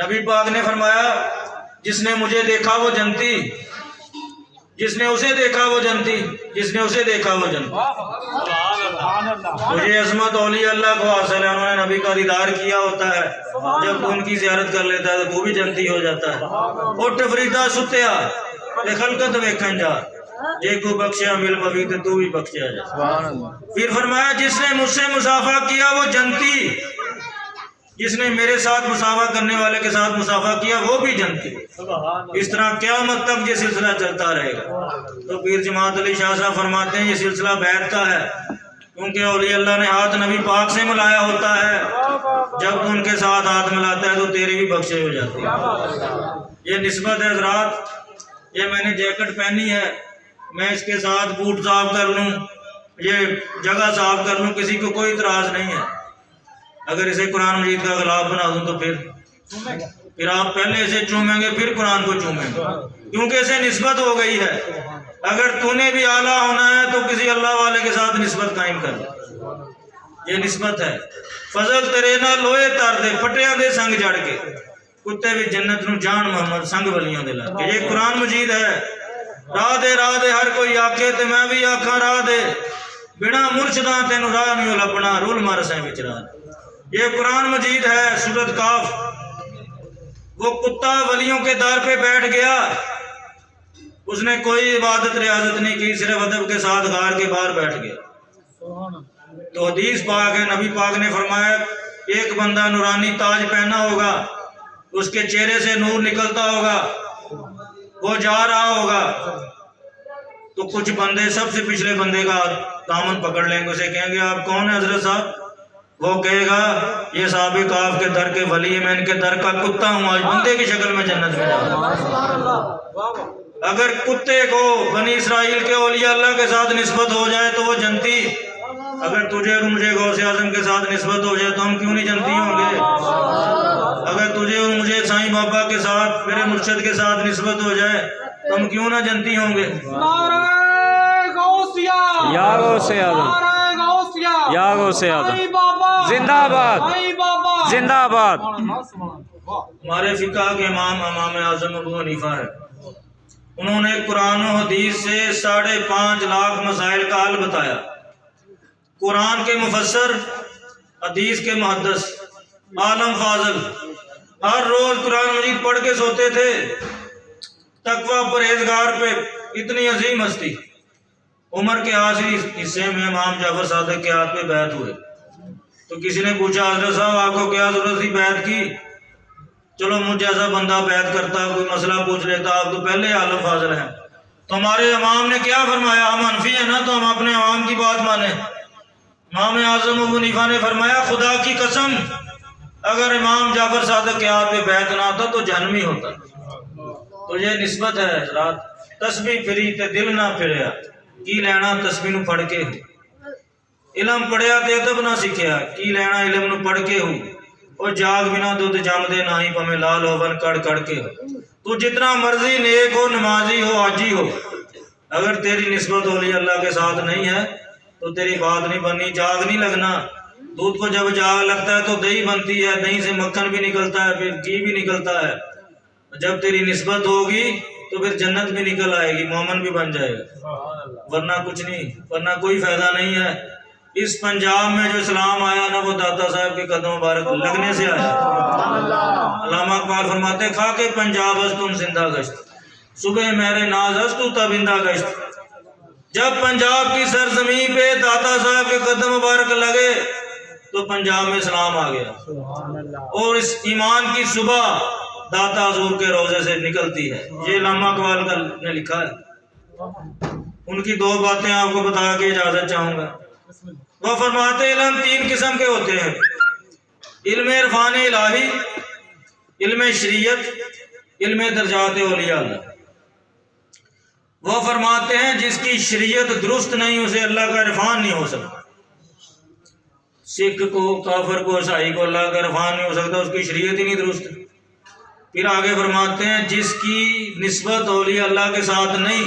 نبی پاک نے فرمایا جس نے مجھے دیکھا وہ جنتی، جس نے اسے دیکھا وہ جنتی، جس نے اسے دیکھا وہ جنتی۔ مجھے عظمت اولیاء اللہ کو حاصل ہے، انہوں نے نبی کا دیدار کیا ہوتا ہے، جب تو ان کی زیارت کر لیتا ہے تو وہ بھی جنتی ہو جاتا ہے۔ اٹھ فریدا ستیا تے خلقت ویکھن جا، جے کو بخشیا مل پوی تے تو بھی بخشیا جا۔ پھر فرمایا جس نے مجھ سے مصافحہ کیا وہ جنتی، جس نے میرے ساتھ مصافحہ کرنے والے کے ساتھ مصافحہ کیا وہ بھی جنتی۔ اس طرح قیامت تک یہ سلسلہ چلتا رہے گا۔ تو پیر جماعت علی شاہ صاحب فرماتے ہیں یہ سلسلہ بیعت کا ہے، کیونکہ اولیاء اللہ نے ہاتھ نبی پاک سے ملایا ہوتا ہے، جب تو ان کے ساتھ ہاتھ ملاتا ہے تو تیری بھی بخشے ہو جاتی ہے۔ یہ نسبت ہے حضرات، یہ میں نے جیکٹ پہنی ہے، میں اس کے ساتھ بوٹ صاف کر لوں، یہ جگہ صاف کر لوں، کسی کو کوئی اعتراض نہیں ہے، اگر اسے قرآن مجید کا غلاف بنا دوں تو پھر آپ پہلے اسے چومیں گے پھر قرآن کو چومیں گے، کیونکہ اسے نسبت ہو گئی ہے۔ اگر تو نے بھی اعلیٰ ہونا ہے تو کسی اللہ والے کے ساتھ نسبت قائم کر، یہ نسبت ہے۔ فضل تیرے نہ لوہے تر دے پٹیاں دے سنگ جڑ کے، کتے بھی جنت نو جان محمد سنگ ولیاں دے لگ کے۔ یہ قرآن مجید ہے۔ راہ دے ہر کوئی آکھے تے میں بھی آکھاں راہ دے، بنا مرشداں تینوں راہ نہیں لبنا، رول مار سیں وچ راہ۔ یہ قرآن مجید ہے۔ سورۃ کاف۔ وہ کتا ولیوں کے در پہ بیٹھ گیا، اس نے کوئی عبادت ریاضت نہیں کی، صرف ادب کے ساتھ غار کے باہر بیٹھ گیا۔ تو حدیث پاک ہے، نبی پاک نے فرمایا ایک بندہ نورانی تاج پہنا ہوگا، اس کے چہرے سے نور نکلتا ہوگا، وہ جا رہا ہوگا تو کچھ بندے سب سے پچھلے بندے کا دامن پکڑ لیں گے، اسے کہیں گے آپ کون ہیں حضرت صاحب؟ وہ کہے گا یہ صحاب کاف کے در کے ولی ہیں، میں ان کے در کا کتا ہوں، آج بندے کی شکل میں جنت میں جاؤں۔ اگر کتے کو بنی اسرائیل کے اولیاء اللہ کے ساتھ نسبت ہو جائے تو وہ جنتی، اگر تجھے اور مجھے غوث اعظم کے ساتھ نسبت ہو جائے تو ہم کیوں نہیں جنتی ہوں گے؟ اگر تجھے اور مجھے سائیں بابا کے ساتھ، میرے مرشد کے ساتھ نسبت ہو جائے تو ہم کیوں نہ جنتی ہوں گے؟ نعرہ غوثیہ، یا غوث اعظم، نعرہ غوثیہ، یا غوث اعظم، سائیں بابا زندہ آباد، سائیں بابا زندہ آباد۔ ہمارے فقہ کے امام اعظم ابو حنیفہ ہے، انہوں نے قرآن و حدیث سے 5.5 لاکھ مسائل کا حل بتایا۔ قرآن کے مفسر، حدیث کے محدث، عالم فاضل، ہر روز قرآن مجید پڑھ کے سوتے تھے۔ تقویٰ پرہیزگار پہ اتنی عظیم ہستی، عمر کے آخری حصے میں امام جعفر صادق کے ہاتھ پہ بیعت ہوئے تو کسی نے پوچھا حضرت صاحب آپ کو کیا ضرورت تھی بیعت کی؟ چلو مجھ جیسا بندہ بیعت کرتا، کوئی مسئلہ پوچھ لیتا، آپ تو پہلے عالم فاضل ہیں۔ تو ہمارے امام نے کیا فرمایا؟ ہم حنفی ہیں نا، تو ہم اپنے امام کی بات مانیں۔ امام اعظم ابو حنیفہ نے فرمایا خدا کی قسم اگر امام جعفر صادق کے ہاتھ پہ بیعت نہ ہوتا تو جہنمی ہوتا۔ تو یہ نسبت ہے حضرات۔ تسبیح پھری تے دل نہ پھریا، کی لینا تسبیح نو پڑھ کے، علم پڑھیا تے ادب نہ سکھیا، کی لینا علم نو پڑھ کے ہو، اور جاگ بنا دودھ جم دے نہ ہی پمیں لال ہوون کڑ کڑ کے ہو۔ تو جتنا مرضی نیک ہو، نمازی ہو، حاجی ہو، اگر تیری نسبت اولیاء اللہ کے ساتھ نہیں ہے تو تیری بات نہیں بننی، جاگ نہیں لگنا۔ دودھ کو جب جاگ لگتا ہے تو دہی بنتی ہے، دہی سے مکھن بھی نکلتا ہے، پھر گھی بھی نکلتا ہے۔ جب تیری نسبت ہوگی تو پھر جنت بھی نکل آئے گی، مومن بھی بن جائے گا، ورنہ کچھ نہیں، ورنہ کوئی فائدہ نہیں ہے۔ اس پنجاب میں جو اسلام آیا نا وہ داتا صاحب کے قدم مبارک لگنے سے آیا۔ علامہ اقبال فرماتے ہیں کھا کے پنجاب از تم زندہ گشت، صبح میرے ناز از تو تابندہ گشت۔ جب پنجاب کی سرزمین پہ داتا صاحب کے قدم مبارک لگے تو پنجاب میں اسلام آ گیا، اور اس ایمان کی صبح داتا حضور کے روزے سے نکلتی ہے۔ یہ علامہ اقبال نے لکھا ہے۔ ان کی 2 باتیں آپ کو بتا کے اجازت چاہوں گا۔ وہ فرماتے علم 3 قسم کے ہوتے ہیں، علم عرفان الہی، علم شریعت، علم درجات اولیاء اللہ۔ وہ فرماتے ہیں جس کی شریعت درست نہیں اسے اللہ کا عرفان نہیں ہو سکتا۔ سکھ کو، کافر کو، عیسائی کو اللہ کا عرفان نہیں ہو سکتا، اس کی شریعت ہی نہیں درست۔ پھر آگے فرماتے ہیں جس کی نسبت اولیاء اللہ کے ساتھ نہیں،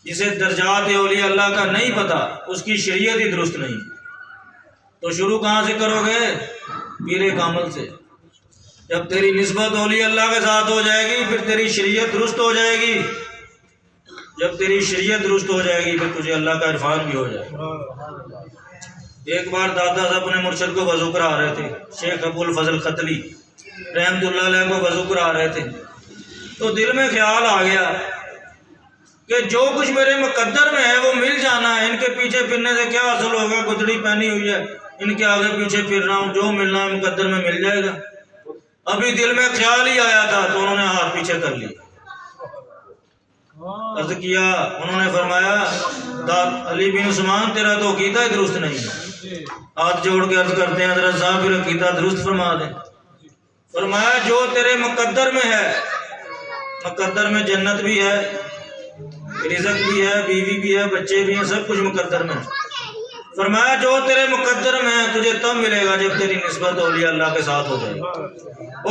جسے درجات اولیاء اللہ کا نہیں پتا، اس کی شریعت ہی درست نہیں۔ تو شروع کہاں سے کرو گے؟ پیر کامل سے۔ جب تیری نسبت اولیاء اللہ کے ساتھ ہو جائے گی پھر تیری شریعت درست ہو جائے گی، جب تیری شریعت درست ہو جائے گی پھر تجھے اللہ کا عرفان بھی ہو جائے گا۔ ایک بار دادا صاحب اپنے مرشد کو وضو کرا رہے تھے، شیخ ابو الفضل قتلی رحمت اللہ علیہ کو وضو کرا رہے تھے، تو دل میں خیال آ گیا کہ جو کچھ میرے مقدر میں ہے وہ مل جانا ہے، ان کے پیچھے پھرنے سے کیا حاصل ہوگا؟ گدڑی پہنی ہوئی ہے، ان کے آگے پیچھے پھر رہا ہوں، جو ملنا ہے مقدر میں مل جائے گا۔ ابھی دل میں خیال ہی آیا تھا تو انہوں نے ہاتھ پیچھے کر لیا، عرض کیا، انہوں نے فرمایا علی بن عثمان تیرا تو عقیدہ ہی درست نہیں ہے۔ ہاتھ جوڑ کے عرض کرتے ہیں حضرت صاحب پھر عقیدہ درست فرما دیں۔ فرمایا جو تیرے مقدر میں ہے، مقدر میں جنت بھی ہے، رزق بھی ہے، بیوی بھی ہے، بچے بھی ہیں، سب کچھ مقدر میں ہے۔ فرمایا جو تیرے مقدر میں ہے تجھے تب ملے گا جب تیری نسبت اولیاء اللہ کے ساتھ ہو جائے گی۔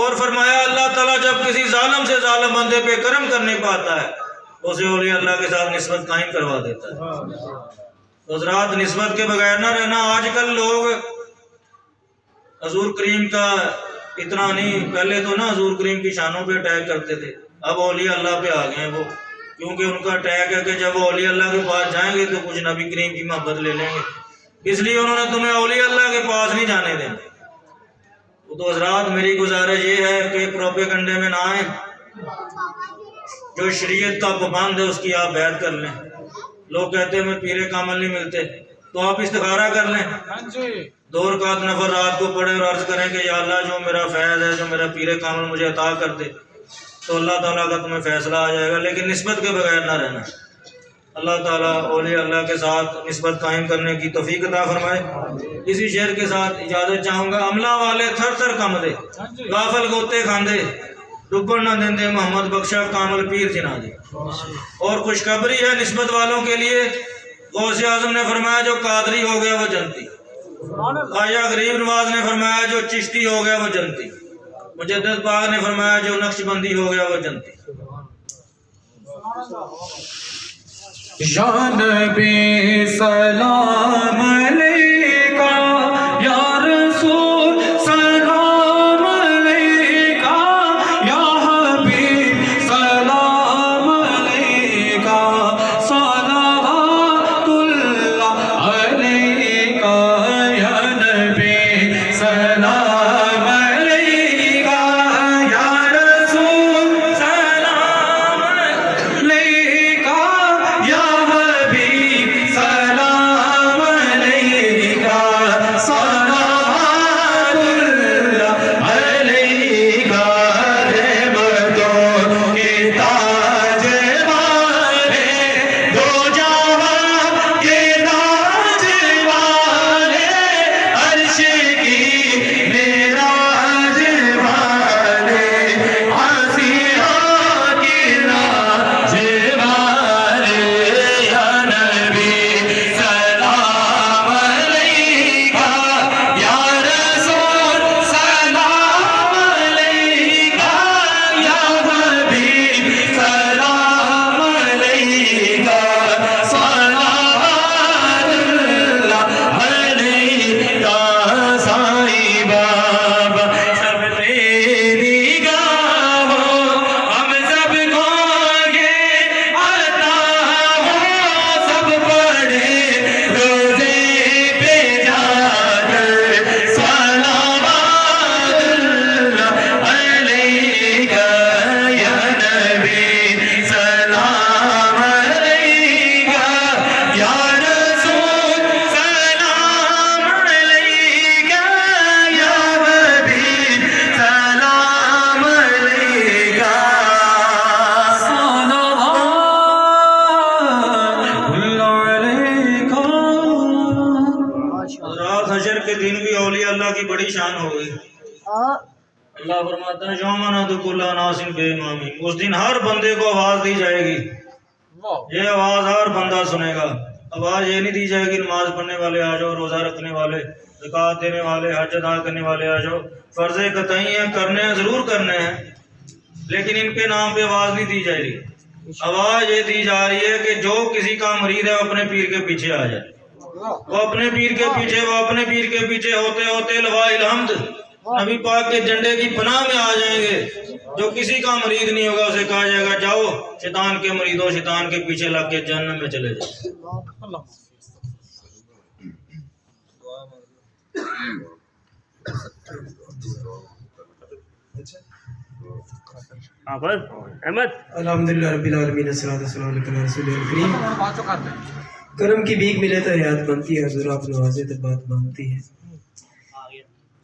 اور فرمایا اللہ تعالیٰ جب کسی ظالم سے ظالم بندے پہ کرم کرنے پاتا ہے اسے اولیاء اللہ کے ساتھ نسبت قائم کروا دیتا ہے۔ تو حضرات نسبت کے بغیر نہ رہنا۔ آج کل لوگ حضور کریم کا اتنا نہیں، پہلے تو نا حضور کریم کی شانوں پہ اٹیک کرتے تھے، اب اولیاء اللہ پہ آ گئے ہیں وہ، کیونکہ ان کا اٹیک ہے کہ جب وہ اولیاء اللہ کے پاس جائیں گے تو کچھ نبی کریم کی محبت لے لیں گے، اس لیے انہوں نے تمہیں اولیاء اللہ کے پاس نہیں جانے دینا۔ تو حضرات میری گزارش یہ ہے کہ پروپیگنڈے میں نہ آئیں، جو شریعت کا پابند ہے اس کی آپ بیعت کر لیں۔ لوگ کہتے ہیں ہمیں پیر کامل نہیں ملتے، تو آپ استخارہ کر لیں، 2 رکعت نفل رات کو پڑھیں اور عرض کریں کہ یا اللہ جو میرا فیض ہے، جو میرا پیر کامل مجھے عطا کر دے، تو اللہ تعالیٰ کا تمہیں فیصلہ آ جائے گا۔ لیکن نسبت کے بغیر نہ رہنا۔ اللہ تعالیٰ اولیاء اللہ کے ساتھ نسبت قائم کرنے کی توفیق عطا فرمائے۔ اسی شعر کے ساتھ اجازت چاہوں گا۔ عملہ والے تھر تھر کم دے، غافل گوتے کھاندے، ڈبن نہ دیندے محمد بخشا کامل پیر جنا دے۔ اور خوشخبری ہے نسبت والوں کے لیے، غوث اعظم نے فرمایا جو قادری ہو گیا وہ جنتی، خواجہ غریب نواز نے فرمایا جو چشتی ہو گیا وہ جنتی، مجدد پاک نے فرمایا جو نقش بندی ہو گیا وہ جنتی۔ یا نبی سلام علیکہ، یا رسول سلام علیکہ، یا حبیب سلام علیکہ، صلوات اللہ علیکہ، یا نبی سلام علیکہ، یا رسول سلام علیکہ، یا حبیب سلام علیکہ، صلوات اللہ علیکہ، رحمتوں کے تاج والے، دو جہاں کے تاج والے، عرش کی معراج والے، عاصیوں کی راج والے، یا نبی سلام علیکہ، یا رسول سلام علیکہ، یا حبیب سلام علیکہ، صلوات اللہ علیکہ، سائی بابا سب تیری گاہ ہو، ہم سب کو یہ عطا ہو، سب پڑھے روزے پہ جا کر صلوات اللہ علیکہ، یا نبی سلام علیکہ، یا رسول سلام علیکہ، یا حبیب سلام علیکہ، صلوات اللہ علیکہ۔ حضرات حشر کے دن بھی اولیاء اللہ کی بڑی شان ہو گئی۔ اللہ فرماتا ہے یوم ندعو کل اناس بامامہم، اس دن ہر بندے کو آواز دی جائے گی، یہ آواز ہر بندہ سنے گا۔ آواز یہ نہیں دی جائے گی نماز پڑھنے والے آ جاؤ، روزہ رکھنے والے، زکوٰۃ دینے والے، حج ادا کرنے والے آ جاؤ۔ فرض قطعی ہیں، کرنے ہیں، ضرور کرنے ہیں، لیکن ان کے نام پہ آواز نہیں دی جائے گی۔ آواز یہ دی جا رہی ہے کہ جو کسی کا مرید ہے وہ اپنے پیر کے پیچھے آ جائے، وہ اپنے پیر کے پیچھے، وہ اپنے پیر کے پیچھے ہوتے ہوتے لواء الحمد نبی پاک کے جھنڈے کی پناہ میں آ جائیں گے۔ جو کسی کا مرید نہیں ہوگا اسے کہا جائے گا جاؤ شیطان کے مریدوں، شیطان کے پیچھے لگ کے جہنم میں چلے جاؤ۔ الحمدللہ رب العالمین، الصلاۃ والسلام علی رسول الکریم۔ کرم کی بھیک ملے تو حیات بنتی ہے، حضور آپ نوازے تو بات بنتی ہے۔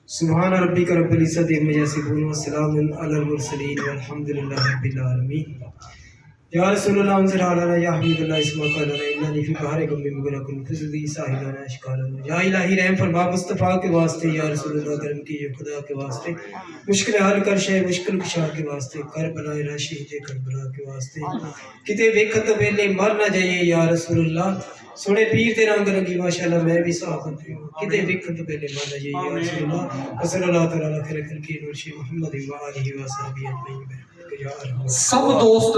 سبحان ربک رب العزت عما یصفون، وسلام علی المرسلین، والحمدللہ رب العالمین۔ یا رسول اللہ انزل علینا یا حبیب اللہ اسمع قالنا اننی فی بحر غم مغرق فزدی ساحلنا اشکالنا یا الہی رحم فرما مصطفیٰ کے واسطے، یا رسول اللہ کرم کیجیے خدا کے واسطے، مشکل حل کر شے مشکل کشا کے واسطے، کربلا شہید کربلا کے واسطے، کتے ویکھن تو پہلے مر نہ جائیے یا رسول اللہ، سونے پیر تیرا رنگ رنگی ماشاءاللہ میں بھی صاف کرتی ہوں، کتے ویکھن تو پہلے مر نہ جائیے یا رسول اللہ، صلی اللہ تعالیٰ علیہ خیر خلقہ نور محمد و آلہ و صحبہ اجمعین۔ سب دوست